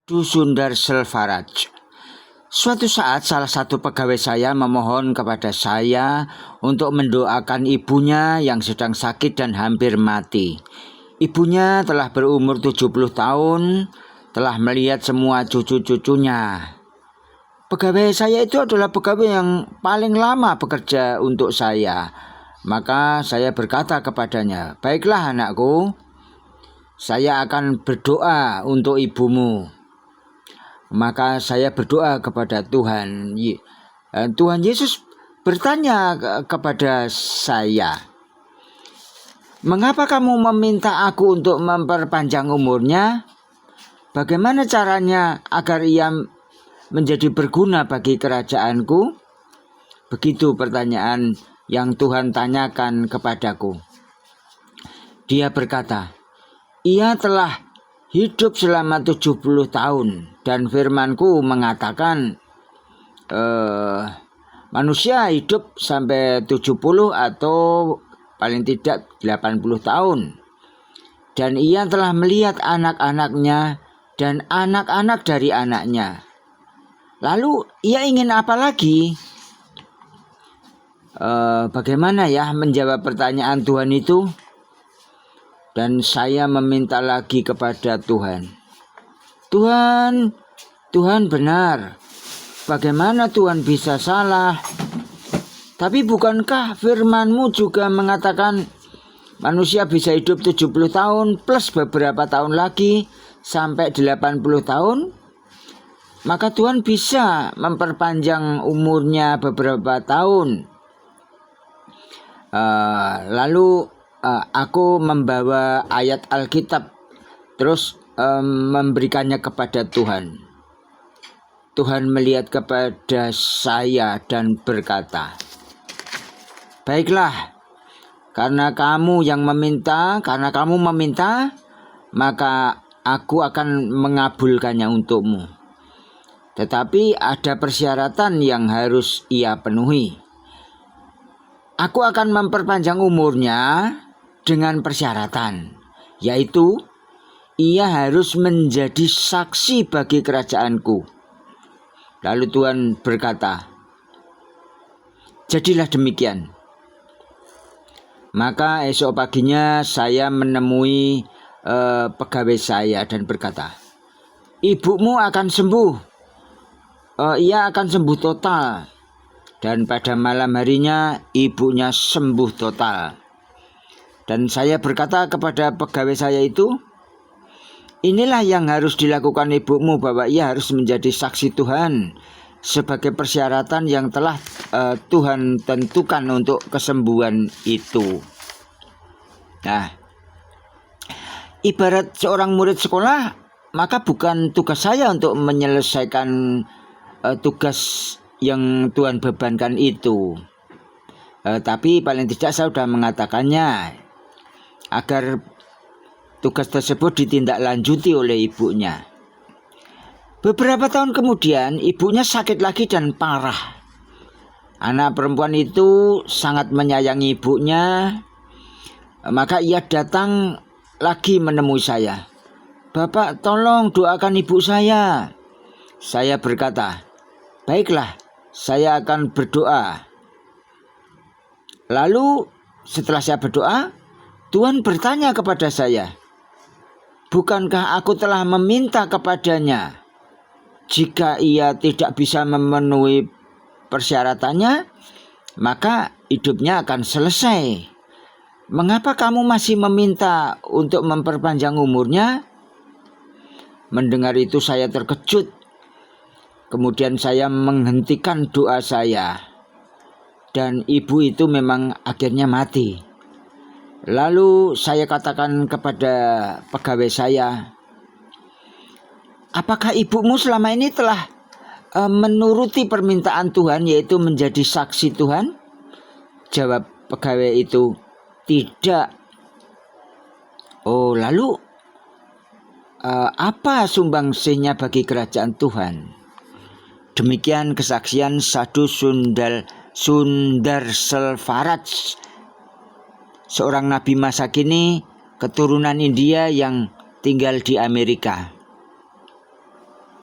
Sundar Selvaraj. Suatu saat salah satu pegawai saya memohon kepada saya untuk mendoakan ibunya yang sedang sakit dan hampir mati. Ibunya telah berumur 70 tahun, telah melihat semua cucu-cucunya. Pegawai saya itu adalah pegawai yang paling lama bekerja untuk saya. Maka saya berkata kepadanya, "Baiklah anakku, saya akan berdoa untuk ibumu." Maka saya berdoa kepada Tuhan. Tuhan Yesus bertanya kepada saya, "Mengapa kamu meminta aku untuk memperpanjang umurnya? Bagaimana caranya agar ia menjadi berguna bagi kerajaanku?" Begitu pertanyaan yang Tuhan tanyakan kepadaku. Dia berkata, "Ia telah hidup selama 70 tahun dan firmanku mengatakan manusia hidup sampai 70 atau paling tidak 80 tahun. Dan ia telah melihat anak-anaknya dan anak-anak dari anaknya. Lalu ia ingin apa lagi?" Bagaimana ya menjawab pertanyaan Tuhan itu? Dan saya meminta lagi kepada Tuhan. Tuhan benar. Bagaimana Tuhan bisa salah? Tapi bukankah firman-Mu juga mengatakan manusia bisa hidup 70 tahun plus beberapa tahun lagi sampai 80 tahun? Maka Tuhan bisa memperpanjang umurnya beberapa tahun. Lalu aku membawa ayat Alkitab terus memberikannya kepada Tuhan. Tuhan melihat kepada saya dan berkata, "Baiklah, karena kamu meminta, maka aku akan mengabulkannya untukmu. Tetapi ada persyaratan yang harus ia penuhi. Aku akan memperpanjang umurnya dengan persyaratan, yaitu ia harus menjadi saksi bagi kerajaanku." Lalu Tuhan berkata, "Jadilah demikian." Maka esok paginya saya menemui pegawai saya dan berkata, "Ibumu akan sembuh. Ia akan sembuh total." Dan pada malam harinya ibunya sembuh total. Dan saya berkata kepada pegawai saya itu, "Inilah yang harus dilakukan ibumu, bahwa ia harus menjadi saksi Tuhan sebagai persyaratan yang telah Tuhan tentukan untuk kesembuhan itu." Nah, ibarat seorang murid sekolah, maka bukan tugas saya untuk menyelesaikan tugas yang Tuhan bebankan itu. Tapi paling tidak saya sudah mengatakannya agar tugas tersebut ditindaklanjuti oleh ibunya. Beberapa tahun kemudian ibunya sakit lagi dan parah. Anak perempuan itu sangat menyayangi ibunya. Maka ia datang lagi menemui saya. "Bapak, tolong doakan ibu saya." Saya berkata, "Baiklah, saya akan berdoa." Lalu setelah saya berdoa, Tuhan bertanya kepada saya, "Bukankah aku telah meminta kepadanya? Jika ia tidak bisa memenuhi persyaratannya, maka hidupnya akan selesai. Mengapa kamu masih meminta untuk memperpanjang umurnya?" Mendengar itu saya terkejut. Kemudian saya menghentikan doa saya. Dan ibu itu memang akhirnya mati. Lalu saya katakan kepada pegawai saya, "Apakah ibumu selama ini telah menuruti permintaan Tuhan, yaitu menjadi saksi Tuhan?" Jawab pegawai itu, "Tidak." "Oh, lalu apa sumbangsihnya bagi kerajaan Tuhan?" Demikian kesaksian Sadhu Sundar Selvaraj, seorang nabi masa kini keturunan India yang tinggal di Amerika.